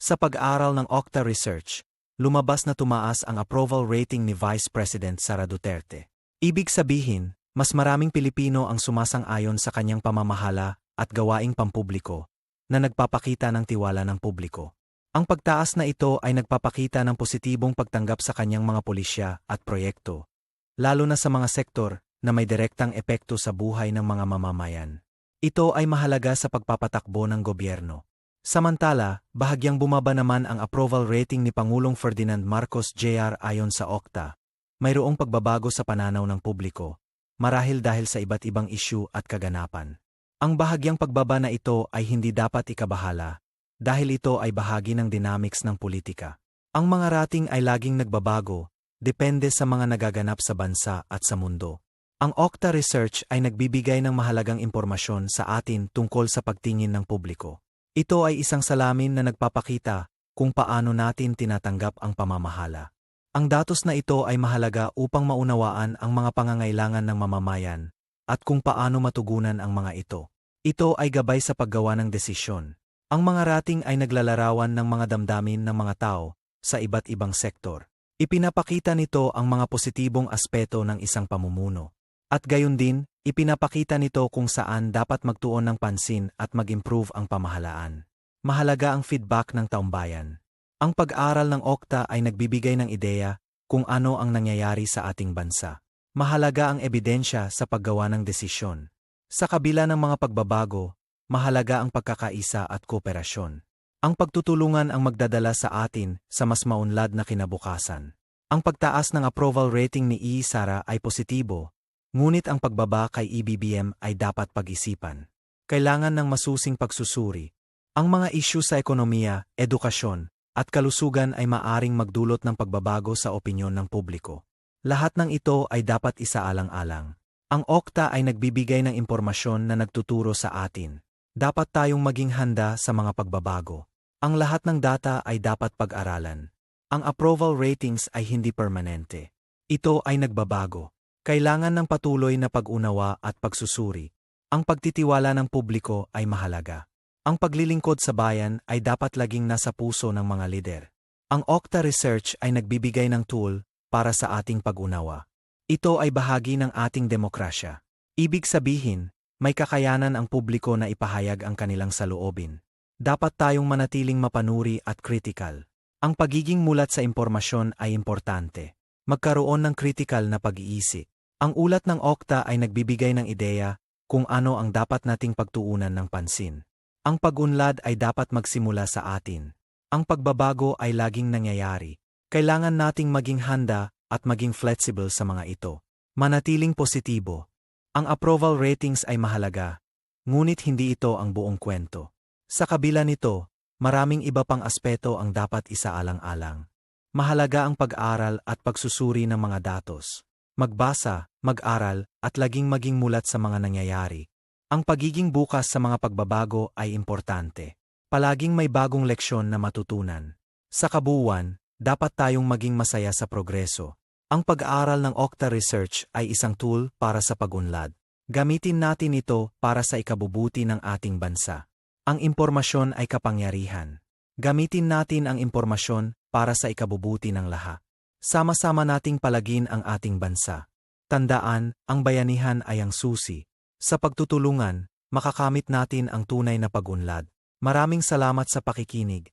Sa pag-aaral ng Okta Research, lumabas na tumaas ang approval rating ni Vice President Sara Duterte. Ibig sabihin, mas maraming Pilipino ang sumasang-ayon sa kanyang pamamahala at gawaing pampubliko na nagpapakita ng tiwala ng publiko. Ang pagtaas na ito ay nagpapakita ng positibong pagtanggap sa kanyang mga pulisya at proyekto, lalo na sa mga sektor na may direktang epekto sa buhay ng mga mamamayan. Ito ay mahalaga sa pagpapatakbo ng gobyerno. Samantala, bahagyang bumaba naman ang approval rating ni Pangulong Ferdinand Marcos Jr. ayon sa Okta. Mayroong pagbabago sa pananaw ng publiko, marahil dahil sa iba't ibang isyu at kaganapan. Ang bahagyang pagbaba na ito ay hindi dapat ikabahala, dahil ito ay bahagi ng dynamics ng politika. Ang mga rating ay laging nagbabago, depende sa mga nagaganap sa bansa at sa mundo. Ang Okta Research ay nagbibigay ng mahalagang impormasyon sa atin tungkol sa pagtingin ng publiko. Ito ay isang salamin na nagpapakita kung paano natin tinatanggap ang pamamahala. Ang datos na ito ay mahalaga upang maunawaan ang mga pangangailangan ng mamamayan at kung paano matugunan ang mga ito. Ito ay gabay sa paggawa ng desisyon. Ang mga rating ay naglalarawan ng mga damdamin ng mga tao sa iba't ibang sektor. Ipinapakita nito ang mga positibong aspeto ng isang pamumuno. At gayon din, ipinapakita nito kung saan dapat magtuon ng pansin at mag-improve ang pamahalaan. Mahalaga ang feedback ng taumbayan. Ang pag-aaral ng Okta ay nagbibigay ng ideya kung ano ang nangyayari sa ating bansa. Mahalaga ang ebidensya sa paggawa ng desisyon. Sa kabila ng mga pagbabago, mahalaga ang pagkakaisa at kooperasyon. Ang pagtutulungan ang magdadala sa atin sa mas maunlad na kinabukasan. Ang pagtaas ng approval rating ni Sara ay positibo, ngunit ang pagbaba kay EBBM ay dapat pag-isipan. Kailangan ng masusing pagsusuri. Ang mga isyu sa ekonomiya, edukasyon, at kalusugan ay maaring magdulot ng pagbabago sa opinyon ng publiko. Lahat ng ito ay dapat isaalang-alang. Ang Okta ay nagbibigay ng impormasyon na nagtuturo sa atin. Dapat tayong maging handa sa mga pagbabago. Ang lahat ng data ay dapat pag-aralan. Ang approval ratings ay hindi permanente. Ito ay nagbabago. Kailangan ng patuloy na pag-unawa at pagsusuri. Ang pagtitiwala ng publiko ay mahalaga. Ang paglilingkod sa bayan ay dapat laging nasa puso ng mga lider. Ang Okta Research ay nagbibigay ng tool para sa ating pag-unawa. Ito ay bahagi ng ating demokrasya. Ibig sabihin, may kakayanan ang publiko na ipahayag ang kanilang saloobin. Dapat tayong manatiling mapanuri at kritikal. Ang pagiging mulat sa impormasyon ay importante. Magkaroon ng kritikal na pag-iisip. Ang ulat ng Okta ay nagbibigay ng ideya kung ano ang dapat nating pagtuunan ng pansin. Ang pag-unlad ay dapat magsimula sa atin. Ang pagbabago ay laging nangyayari. Kailangan nating maging handa at maging flexible sa mga ito. Manatiling positibo. Ang approval ratings ay mahalaga, ngunit hindi ito ang buong kwento. Sa kabila nito, maraming iba pang aspeto ang dapat isaalang-alang. Mahalaga ang pag-aral at pagsusuri ng mga datos. Magbasa, mag-aral, at laging maging mulat sa mga nangyayari. Ang pagiging bukas sa mga pagbabago ay importante. Palaging may bagong leksyon na matutunan. Sa kabuuan, dapat tayong maging masaya sa progreso. Ang pag-aaral ng Okta Research ay isang tool para sa pag-unlad. Gamitin natin ito para sa ikabubuti ng ating bansa. Ang impormasyon ay kapangyarihan. Gamitin natin ang impormasyon para sa ikabubuti ng lahat. Sama-sama nating palagin ang ating bansa. Tandaan, ang bayanihan ay ang susi. Sa pagtutulungan, makakamit natin ang tunay na pag-unlad. Maraming salamat sa pakikinig.